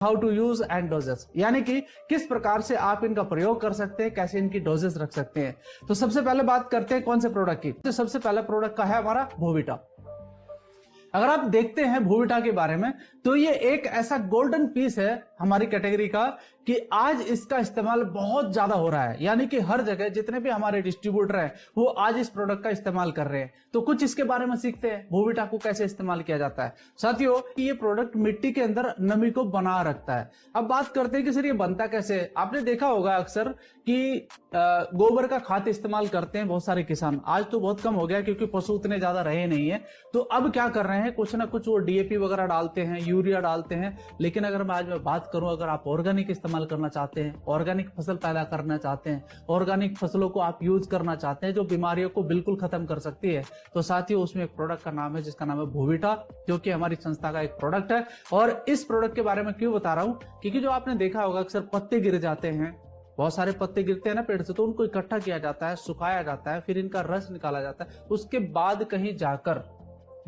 How to use and doses, यानी कि किस प्रकार से आप इनका प्रयोग कर सकते हैं, कैसे इनकी डोजेस रख सकते हैं। तो सबसे पहले बात करते हैं कौन से प्रोडक्ट की। तो सबसे पहला प्रोडक्ट का है हमारा बोविटा। अगर आप देखते हैं बोविटा के बारे में तो ये एक ऐसा गोल्डन पीस है हमारी कैटेगरी का कि आज इसका इस्तेमाल बहुत ज्यादा हो रहा है, यानी कि हर जगह जितने भी हमारे डिस्ट्रीब्यूटर हैं वो आज इस प्रोडक्ट का इस्तेमाल कर रहे हैं। तो कुछ इसके बारे में सीखते हैं, बोविटा को कैसे इस्तेमाल किया जाता है। साथियों, ये प्रोडक्ट मिट्टी के अंदर नमी को बना रखता है। अब बात करते हैं कि सर ये बनता कैसे है। आपने देखा होगा अक्सर कि गोबर का खाद इस्तेमाल करते हैं बहुत सारे किसान। आज तो बहुत कम हो गया क्योंकि पशु उतने ज्यादा रहे नहीं है, तो अब क्या कर रहे हैं, कुछ ना कुछ वो डीएपी वगैरह डालते हैं, यूरिया डालते हैं। लेकिन अगर मैं आज बात करूं, अगर आप ऑर्गेनिक इस्तेमाल करना चाहते हैं, ऑर्गेनिक फसल पैदा करना चाहते हैं, ऑर्गेनिक फसलों को आप यूज करना चाहते हैं जो बीमारियों को बिल्कुल खत्म कर सकती है, तो साथियों उसमें एक प्रोडक्ट का नाम है जिसका नाम है बोविटा, जो कि हमारी संस्था का एक प्रोडक्ट है। और इस प्रोडक्ट के बारे में क्यों बता रहा हूं, क्योंकि जो आपने देखा होगा अक्सर पत्ते गिर जाते हैं, बहुत सारे पत्ते गिरते हैं ना पेड़ से, तो उनको इकट्ठा किया जाता है, सुखाया जाता है, फिर इनका रस निकाला जाता है, उसके बाद कहीं जाकर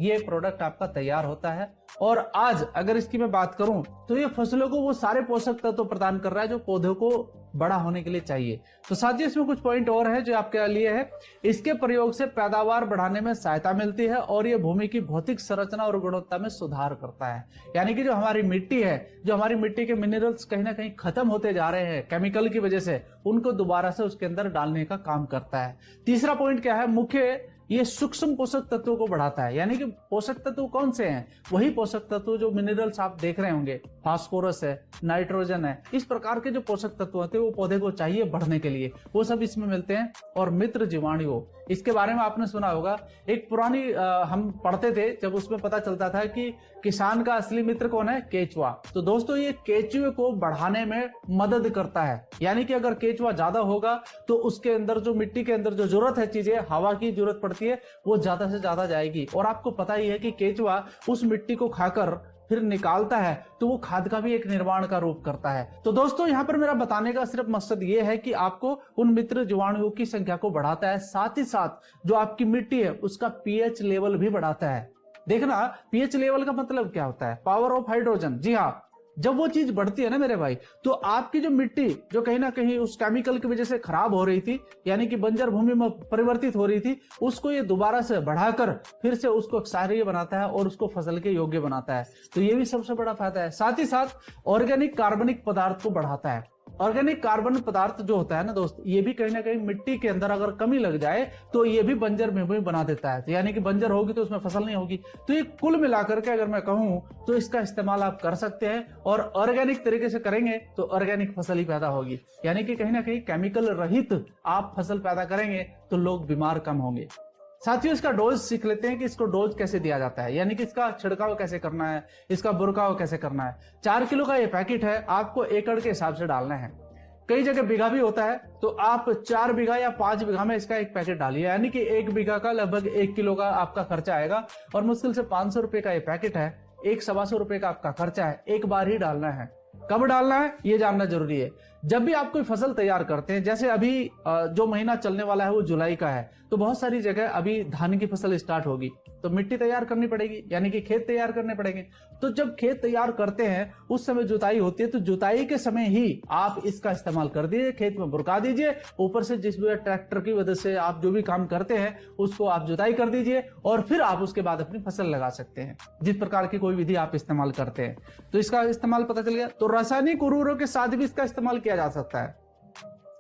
ये प्रोडक्ट आपका तैयार होता है। और आज अगर इसकी मैं बात करूं तो ये फसलों को वो सारे पोषक तत्व प्रदान कर रहा है जो पौधों को बड़ा होने के लिए चाहिए। तो साथियों इसमें कुछ पॉइंट और है जो आपके लिए है। इसके प्रयोग से पैदावार बढ़ाने में सहायता मिलती है और ये भूमि की भौतिक संरचना और गुणवत्ता में सुधार करता है। यानी कि जो हमारी मिट्टी है, जो हमारी मिट्टी के मिनरल्स कहीं ना कहीं खत्म होते जा रहे हैं केमिकल की वजह से, उनको दोबारा से उसके अंदर डालने का काम करता है। तीसरा पॉइंट क्या है, मुख्य ये सूक्ष्म पोषक तत्वों को बढ़ाता है। यानी कि पोषक तत्व कौन से हैं, वही पोषक तत्व जो मिनरल्स आप देख रहे होंगे, फास्फोरस है, नाइट्रोजन है, इस प्रकार के जो पोषक तत्व होते हैं वो पौधे को चाहिए बढ़ने के लिए, वो सब इसमें मिलते हैं। और मित्र जीवाणु, इसके बारे में आपने सुना होगा, एक पुरानी हम पढ़ते थे जब उसमें पता चलता था कि किसान का असली मित्र कौन है, केचुआ। तो दोस्तों ये केचुए को बढ़ाने में मदद करता है। यानी कि अगर केचुआ ज्यादा होगा तो उसके अंदर जो मिट्टी के अंदर जो जरूरत है चीजें, हवा की जरूरत पड़ती है, वो ज्यादा से ज्यादा जाएगी। और आपको पता ही है कि केचुआ उस मिट्टी को खाकर फिर निकालता है तो वो खाद का भी एक निर्माण का रूप करता है। तो दोस्तों यहाँ पर मेरा बताने का सिर्फ मकसद ये है कि आपको उन मित्र जीवाणुओं की संख्या को बढ़ाता है, साथ ही साथ जो आपकी मिट्टी है उसका पीएच लेवल भी बढ़ाता है। देखना पीएच लेवल का मतलब क्या होता है, पावर ऑफ हाइड्रोजन। जी हाँ, जब वो चीज बढ़ती है ना मेरे भाई, तो आपकी जो मिट्टी जो कहीं ना कहीं उस केमिकल की वजह से खराब हो रही थी, यानी कि बंजर भूमि में परिवर्तित हो रही थी, उसको ये दोबारा से बढ़ाकर फिर से उसको क्षारीय बनाता है और उसको फसल के योग्य बनाता है। तो ये भी सबसे बड़ा फायदा है। साथ ही साथ ऑर्गेनिक कार्बनिक पदार्थ को बढ़ाता है। ऑर्गेनिक कार्बन पदार्थ जो होता है ना दोस्त, ये भी कहीं ना कहीं मिट्टी के अंदर अगर कमी लग जाए तो ये भी बंजर भूमि बना देता है। तो यानी कि बंजर होगी तो उसमें फसल नहीं होगी। तो ये कुल मिलाकर के अगर मैं कहूं तो इसका इस्तेमाल आप कर सकते हैं और ऑर्गेनिक तरीके से करेंगे तो ऑर्गेनिक फसल ही पैदा होगी। यानी कि कहीं ना कहीं केमिकल रहित आप फसल पैदा करेंगे तो लोग बीमार कम होंगे। साथियों इसका डोज सीख लेते हैं कि इसको डोज कैसे दिया जाता है, यानी कि इसका छिड़काव कैसे करना है, इसका बुरकाव कैसे करना है। 4 किलो का ये पैकेट है, आपको एकड़ के हिसाब से डालना है। कई जगह बीघा भी होता है, तो आप 4 बीघा या 5 बीघा में इसका एक पैकेट डालिए, यानी कि 1 बीघा का लगभग 1 किलो का आपका खर्चा आएगा। और मुश्किल से 500 रुपए का ये पैकेट है, 1-125 रुपए का आपका खर्चा है। एक बार ही डालना है। कब डालना है ये जानना जरूरी है। जब भी आप कोई फसल तैयार करते हैं, जैसे अभी जो महीना चलने वाला है वो जुलाई का है, तो बहुत सारी जगह अभी धान की फसल स्टार्ट होगी, तो मिट्टी तैयार करनी पड़ेगी, यानी कि खेत तैयार करने पड़ेंगे। तो जब खेत तैयार करते हैं उस समय जुताई होती है, तो जुताई के समय ही आप इसका इस्तेमाल कर दीजिए, खेत में बुरका दीजिए, ऊपर से जिस भी ट्रैक्टर की वजह से आप जो भी काम करते हैं उसको आप जुताई कर दीजिए और फिर आप उसके बाद अपनी फसल लगा सकते हैं, जिस प्रकार की कोई विधि आप इस्तेमाल करते हैं। तो इसका इस्तेमाल पता चल गया। तो रासायनिक उर्वरकों के साथ भी इसका इस्तेमाल किया जा सकता है।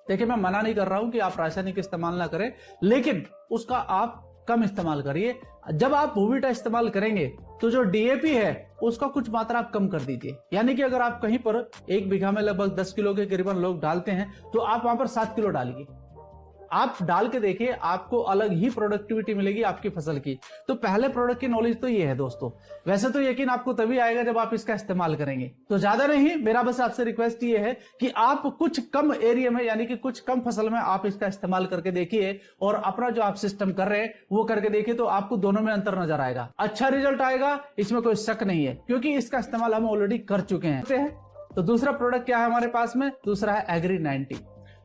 देखिए मैं मना नहीं कर रहा हूं कि आप रासायनिक इस्तेमाल ना करें, लेकिन उसका आप कम इस्तेमाल करिए। जब आप बोविटा इस्तेमाल करेंगे तो जो डीएपी है उसका कुछ मात्रा आप कम कर दीजिए। यानी कि अगर आप कहीं पर 1 बीघा में लगभग 10 किलो के करीबन लोग डालते हैं तो आप वहां पर 7 किलो डालिए। आप डाल के देखिए, आपको अलग ही प्रोडक्टिविटी मिलेगी आपकी फसल की। तो पहले प्रोडक्ट की नॉलेज तो ये है दोस्तों। वैसे तो यकीन आपको तभी आएगा जब आप इसका इस्तेमाल करेंगे। तो ज्यादा नहीं, मेरा बस आपसे रिक्वेस्ट ये है कि आप कुछ कम एरिया में, यानी कि कुछ कम फसल में आप इसका इस्तेमाल करके देखिए और अपना जो आप सिस्टम कर रहे हैं वो करके देखिए, तो आपको दोनों में अंतर नजर आएगा। अच्छा रिजल्ट आएगा, इसमें कोई शक नहीं है, क्योंकि इसका इस्तेमाल हम ऑलरेडी कर चुके हैं। तो दूसरा प्रोडक्ट क्या है हमारे पास में, दूसरा है एग्री 90।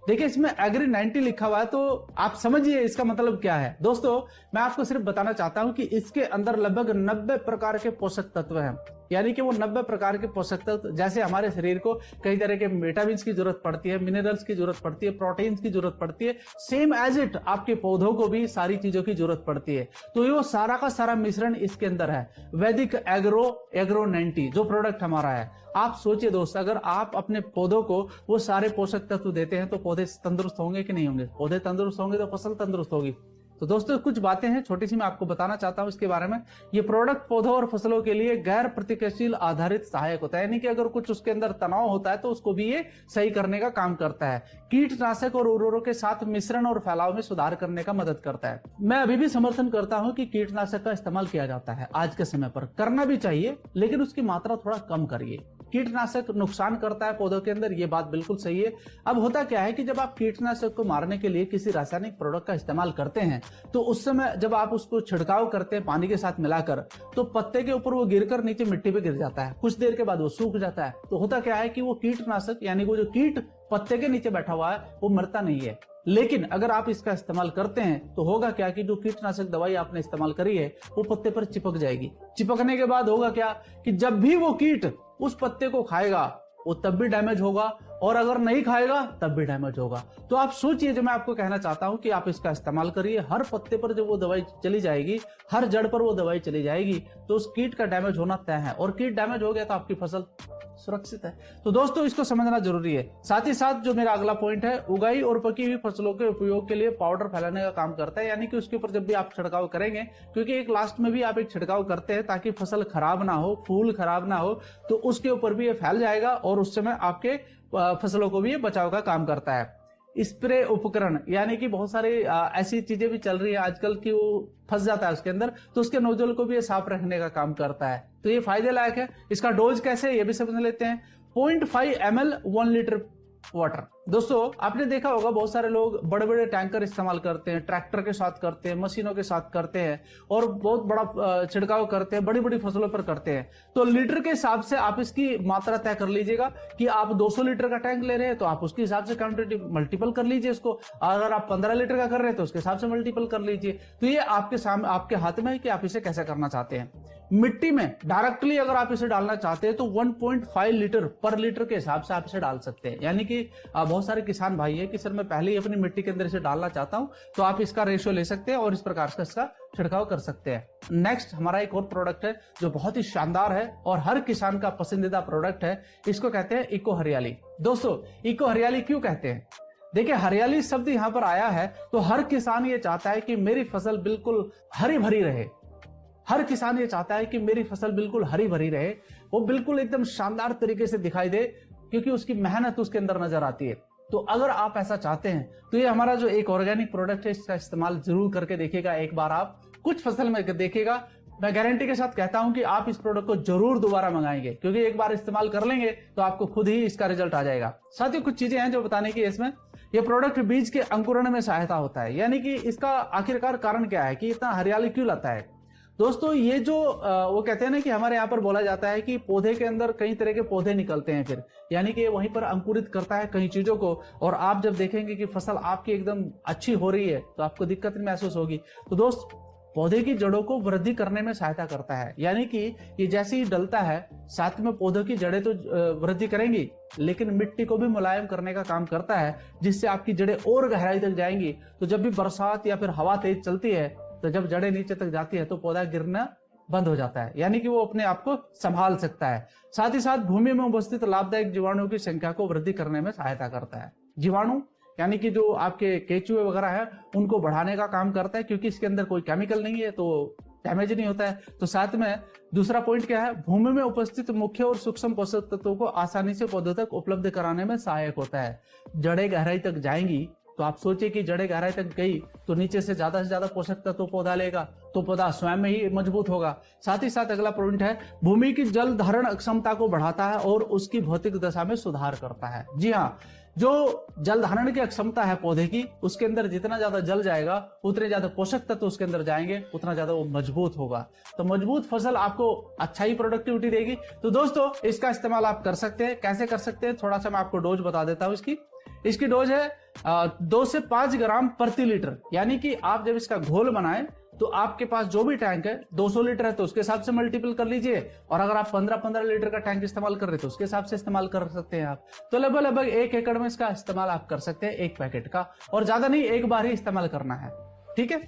देखिए इसमें एग्री 90 लिखा हुआ है, तो आप समझिए इसका मतलब क्या है। दोस्तों मैं आपको सिर्फ बताना चाहता हूं कि इसके अंदर लगभग 90 प्रकार के पोषक तत्व हैं। यानी कि वो 90 प्रकार के पोषक तत्व, जैसे हमारे शरीर को कई तरह के विटामिन की जरूरत पड़ती है, मिनरल्स की जरूरत पड़ती है, प्रोटीन्स की जरूरत पड़ती है, सेम एज इट आपके पौधों को भी सारी चीजों की जरूरत पड़ती है। तो ये सारा का सारा मिश्रण इसके अंदर है। वैदिक एग्रो 90 जो प्रोडक्ट हमारा है, आप सोचिए दोस्त, अगर आप अपने पौधों को वो सारे पोषक तत्व देते हैं तो पौधे तंदुरुस्त होंगे कि नहीं होंगे? पौधे तंदुरुस्त होंगे तो फसल तंदुरुस्त होगी। तो दोस्तों कुछ बातें हैं छोटी सी, मैं आपको बताना चाहता हूं इसके बारे में। ये प्रोडक्ट पौधों और फसलों के लिए गैर प्रतिक्रियाशील आधारित सहायक होता है, यानी कि अगर कुछ उसके अंदर तनाव होता है तो उसको भी ये सही करने का काम करता है। कीटनाशक और उर्वरकों के साथ मिश्रण और फैलाव में सुधार करने का मदद करता है। मैं अभी भी समर्थन करता हूं कि कीटनाशक का इस्तेमाल किया जाता है, आज के समय पर करना भी चाहिए, लेकिन उसकी मात्रा थोड़ा कम करिए। कीटनाशक नुकसान करता है पौधों के अंदर, ये बात बिल्कुल सही है। अब होता क्या है कि जब आप कीटनाशक को मारने के लिए किसी रासायनिक प्रोडक्ट का इस्तेमाल करते हैं तो उस समय जब आप उसको छिड़काव करते हैं पानी के साथ मिलाकर, तो पत्ते के ऊपर वो गिरकर नीचे मिट्टी पे गिर जाता है, कुछ देर के बाद वो सूख जाता है। तो होता क्या है कि वो कीटनाशक यानी वो जो कीट पत्ते के नीचे बैठा हुआ है वो मरता नहीं है। लेकिन अगर आप इसका इस्तेमाल करते हैं तो होगा क्या कि जो कीटनाशक दवाई आपने इस्तेमाल करी है वो पत्ते पर चिपक जाएगी। चिपकने के बाद होगा क्या कि जब भी वो कीट उस पत्ते को खाएगा वो तब भी डैमेज होगा, और अगर नहीं खाएगा तब भी डैमेज होगा। तो आप सोचिए, जो मैं आपको कहना चाहता हूं कि आप इसका इस्तेमाल करिए, हर पत्ते पर जब वो दवाई चली जाएगी, हर जड़ पर वो दवाई चली जाएगी, तो उस कीट का डैमेज होना तय है, और कीट डैमेज हो गया तो आपकी फसल सुरक्षित है। तो दोस्तों इसको समझना जरूरी है। साथ ही साथ जो मेरा अगला पॉइंट है, उगाई और पकी हुई फसलों के उपयोग के लिए पाउडर फैलाने का काम करता है, यानी कि उसके ऊपर जब भी आप छिड़काव करेंगे, क्योंकि एक लास्ट में भी आप एक छिड़काव करते हैं ताकि फसल खराब ना हो, फूल खराब ना हो, तो उसके ऊपर भी ये फैल जाएगा और उस समय आपके फसलों को भी ये बचाव का काम करता है। स्प्रे उपकरण, यानी कि बहुत सारी ऐसी चीजें भी चल रही है आजकल कि वो फंस जाता है उसके अंदर, तो उसके नोजल को भी ये साफ रखने का काम करता है। तो ये फायदे लायक है। इसका डोज कैसे है ये भी समझ लेते हैं। 0.5 ml 1 लीटर वाटर। दोस्तों आपने देखा होगा बहुत सारे लोग बड़े बड़े टैंकर इस्तेमाल करते हैं, ट्रैक्टर के साथ करते हैं, मशीनों के साथ करते हैं, और बहुत बड़ा छिड़काव करते हैं, बड़ी बड़ी फसलों पर करते हैं। तो लीटर के हिसाब से आप इसकी मात्रा तय कर लीजिएगा कि आप 200 लीटर का टैंक ले रहे हैं तो आप उसके हिसाब से क्वांटिटी मल्टीपल कर लीजिए इसको। अगर आप 15 लीटर का कर रहे हैं तो उसके हिसाब से मल्टीपल कर लीजिए। तो ये आपके सामने, आपके हाथ में है कि आप इसे कैसे करना चाहते हैं। मिट्टी में डायरेक्टली अगर आप इसे डालना चाहते हैं तो 1.5 लीटर पर लीटर के हिसाब से आप इसे डाल सकते हैं। यानी कि बहुत सारे किसान भाई है कि सर मैं पहले ही अपनी मिट्टी के अंदर इसे डालना चाहता हूं, तो आप इसका रेशियो ले सकते हैं और इस प्रकार से इसका छिड़काव कर सकते हैं। नेक्स्ट हमारा एक और प्रोडक्ट है जो बहुत ही शानदार है और हर किसान का पसंदीदा प्रोडक्ट है, इसको कहते हैं इको हरियाली। दोस्तों इको हरियाली क्यों कहते हैं? देखिए, हरियाली शब्द यहां पर आया है तो हर किसान ये चाहता है कि मेरी फसल बिल्कुल हरी भरी रहे। हर किसान ये चाहता है कि मेरी फसल बिल्कुल हरी भरी रहे, वो बिल्कुल एकदम शानदार तरीके से दिखाई दे, क्योंकि उसकी मेहनत उसके अंदर नजर आती है। तो अगर आप ऐसा चाहते हैं तो ये हमारा जो एक ऑर्गेनिक प्रोडक्ट है इसका इस्तेमाल जरूर करके देखिएगा। एक बार आप कुछ फसल में देखिएगा, मैं गारंटी के साथ कहता हूं कि आप इस प्रोडक्ट को जरूर दोबारा मंगाएंगे, क्योंकि एक बार इस्तेमाल कर लेंगे तो आपको खुद ही इसका रिजल्ट आ जाएगा। साथ ही कुछ चीजें हैं जो बताने की इसमें। ये प्रोडक्ट बीज के अंकुरण में सहायता होता है, यानी कि इसका आखिरकार कारण क्या है कि इतना हरियाली क्यों लाता है। दोस्तों ये जो वो कहते हैं ना कि हमारे यहाँ पर बोला जाता है कि पौधे के अंदर कई तरह के पौधे निकलते हैं, फिर यानी कि वहीं पर अंकुरित करता है कई चीजों को, और आप जब देखेंगे कि फसल आपकी एकदम अच्छी हो रही है तो आपको दिक्कत महसूस होगी। तो दोस्त पौधे की जड़ों को वृद्धि करने में सहायता करता है, यानी कि ये जैसे ही डलता है साथ में पौधों की जड़ें तो वृद्धि करेंगी, लेकिन मिट्टी को भी मुलायम करने का काम करता है, जिससे आपकी जड़ें और गहराई तक जाएंगी। तो जब भी बरसात या फिर हवा तेज चलती है तो जब जड़ें नीचे तक जाती है तो पौधा गिरना बंद हो जाता है, यानी कि वो अपने आप को संभाल सकता है। साथ ही साथ भूमि में उपस्थित लाभदायक जीवाणुओं की संख्या को वृद्धि करने में सहायता करता है। जीवाणु यानी कि जो आपके केचुए वगैरह है उनको बढ़ाने का काम करता है, क्योंकि इसके अंदर कोई केमिकल नहीं है तो डैमेज नहीं होता है। तो साथ में दूसरा पॉइंट क्या है, भूमि में उपस्थित मुख्य और सूक्ष्म पोषक तत्वों को आसानी से पौधों तक उपलब्ध कराने में सहायक होता है। जड़ें गहराई तक जाएंगी तो आप सोचिए कि जड़ें गहराई तक गई तो नीचे से ज्यादा पोषक तत्व पौधा लेगा तो पौधा स्वयं में ही मजबूत होगा। साथ ही साथ अगला पॉइंट है, भूमि की जल धारण क्षमता को बढ़ाता है और उसकी भौतिक दशा में सुधार करता है। जी हाँ, जो जल धारण की क्षमता है पौधे की, उसके अंदर जितना ज्यादा जल जाएगा उतने ज्यादा पोषक तत्व उसके अंदर जाएंगे, उतना ज्यादा वो मजबूत होगा। तो मजबूत फसल आपको अच्छा ही प्रोडक्टिविटी देगी। तो दोस्तों इसका इस्तेमाल आप कर सकते हैं। कैसे कर सकते हैं, थोड़ा सा मैं आपको डोज बता देता हूं। इसकी डोज है 2 से 5 ग्राम प्रति लीटर, यानी कि आप जब इसका घोल बनाएं तो आपके पास जो भी टैंक है 200 लीटर है तो उसके हिसाब से मल्टीपल कर लीजिए, और अगर आप 15-15 लीटर का टैंक इस्तेमाल कर रहे तो उसके हिसाब से इस्तेमाल कर सकते हैं आप। तो लगभग 1 एकड़ में इसका इस्तेमाल आप कर सकते हैं एक पैकेट का, और ज्यादा नहीं, एक बार ही इस्तेमाल करना है, ठीक है।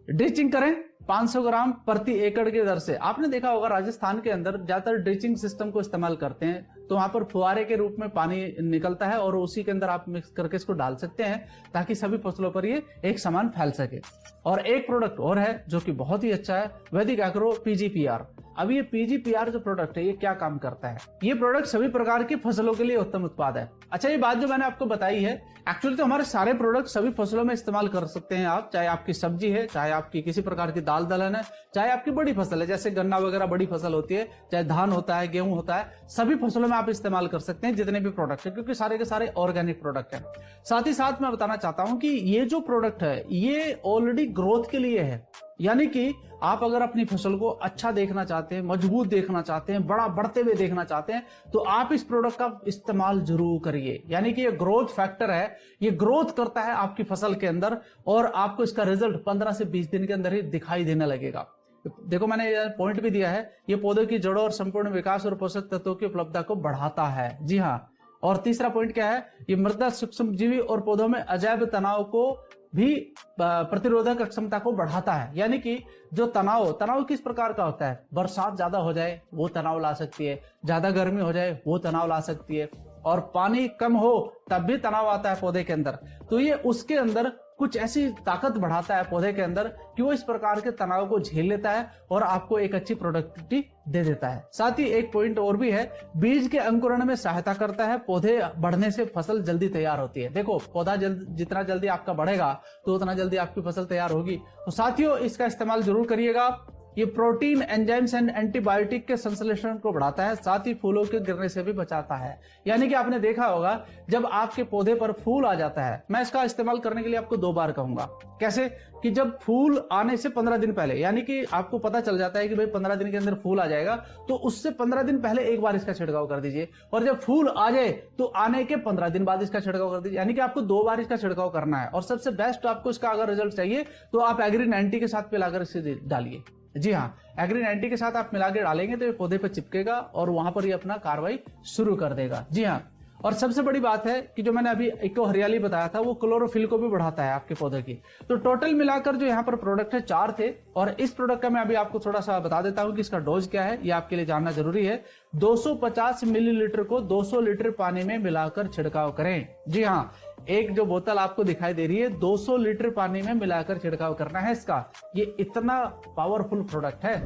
ड्रिचिंग करें 500 ग्राम प्रति एकड़ की दर से। आपने देखा होगा राजस्थान के अंदर ज्यादातर ड्रिचिंग सिस्टम को इस्तेमाल करते हैं, तो वहां पर फुहारे के रूप में पानी निकलता है और उसी के अंदर आप मिक्स करके इसको डाल सकते हैं ताकि सभी फसलों पर ये एक समान फैल सके। और एक प्रोडक्ट और है जो कि बहुत ही अच्छा है, वैदिक एग्रो PGPR। अब ये PGPR जो प्रोडक्ट है ये क्या काम करता है? ये प्रोडक्ट सभी प्रकार की फसलों के लिए उत्तम उत्पाद है। अच्छा, ये बात जो मैंने आपको बताई है एक्चुअली तो हमारे सारे प्रोडक्ट सभी फसलों में इस्तेमाल कर सकते हैं आप, चाहे आपकी सब्जी है, चाहे आपकी किसी प्रकार की दाल दलहन है, चाहे आपकी बड़ी फसल है जैसे गन्ना वगैरह बड़ी फसल होती है, चाहे धान होता है, गेहूं होता है, सभी फसलों में आप इस्तेमाल कर सकते हैं जितने भी प्रोडक्ट है, क्योंकि सारे के सारे ऑर्गेनिक प्रोडक्ट है। साथ ही साथ मैं बताना चाहता हूं कि ये जो प्रोडक्ट है ये ऑलरेडी ग्रोथ के लिए है, यानी कि आप अगर अपनी फसल को अच्छा देखना चाहते हैं, मजबूत देखना चाहते हैं, बड़ा बढ़ते हुए देखना चाहते हैं, तो आप इस प्रोडक्ट का इस्तेमाल जरूर करिए। यानी कि ये ग्रोथ फैक्टर है, ये ग्रोथ करता है आपकी फसल के अंदर, और आपको इसका रिजल्ट 15 से 20 दिन के अंदर ही दिखाई देने लगेगा। देखो मैंने ये पॉइंट भी दिया है, ये पौधों की जड़ों और संपूर्ण विकास और पोषक तत्वों की उपलब्धता को बढ़ाता है। जी हाँ, और तीसरा पॉइंट क्या है, ये मृदा सूक्ष्म जीवी और पौधों में अजैव तनाव को भी प्रतिरोधक क्षमता को बढ़ाता है। यानी कि जो तनाव किस प्रकार का होता है, बरसात ज्यादा हो जाए वो तनाव ला सकती है, ज्यादा गर्मी हो जाए वो तनाव ला सकती है, और पानी कम हो तब भी तनाव आता है पौधे के अंदर। तो ये उसके अंदर कुछ ऐसी ताकत बढ़ाता है पौधे के अंदर कि वो इस प्रकार के तनाव को झेल लेता है और आपको एक अच्छी प्रोडक्टिविटी दे देता है। साथ ही एक पॉइंट और भी है, बीज के अंकुरण में सहायता करता है, पौधे बढ़ने से फसल जल्दी तैयार होती है। देखो पौधा जितना जल्दी आपका बढ़ेगा तो उतना जल्दी आपकी फसल तैयार होगी। तो साथियों इसका इस्तेमाल जरूर करिएगा। ये प्रोटीन, एंजाइम्स एंड एंटीबायोटिक के संश्लेषण को बढ़ाता है, साथ ही फूलों के गिरने से भी बचाता है। यानी कि आपने देखा होगा जब आपके पौधे पर फूल आ जाता है, मैं इसका इस्तेमाल करने के लिए आपको 2 बार कहूंगा। कैसे कि जब फूल आने से 15 दिन पहले, यानी कि आपको पता चल जाता है कि भाई 15 दिन के अंदर फूल आ जाएगा, तो उससे 15 दिन पहले एक बार इसका छिड़काव कर दीजिए, और जब फूल आ जाए तो आने के 15 दिन बाद इसका छिड़काव कर दीजिए। यानी कि आपको 2 बार इसका छिड़काव करना है। और सबसे बेस्ट आपको इसका अगर रिजल्ट चाहिए तो आप एग्री 90 के साथ मिलाकर इसे डालिए। जी हाँ, एग्री 90 के साथ आप मिला के डालेंगे तो ये पौधे पर चिपकेगा और वहां पर ये अपना कार्रवाई शुरू कर देगा। जी हाँ, और सबसे बड़ी बात है कि जो मैंने अभी इको हरियाली बताया था वो क्लोरोफिल को भी बढ़ाता है आपके पौधे की। तो टोटल मिलाकर जो यहाँ पर प्रोडक्ट है 4 थे, और इस प्रोडक्ट का मैं अभी आपको थोड़ा सा बता देता हूँ कि इसका डोज क्या है, ये आपके लिए जानना जरूरी है। 250 मिलीलीटर को 200 लीटर पानी में मिलाकर छिड़काव करें। जी हाँ, एक जो बोतल आपको दिखाई दे रही है 200 लीटर पानी में मिलाकर छिड़काव करना है इसका। ये इतना पावरफुल प्रोडक्ट है।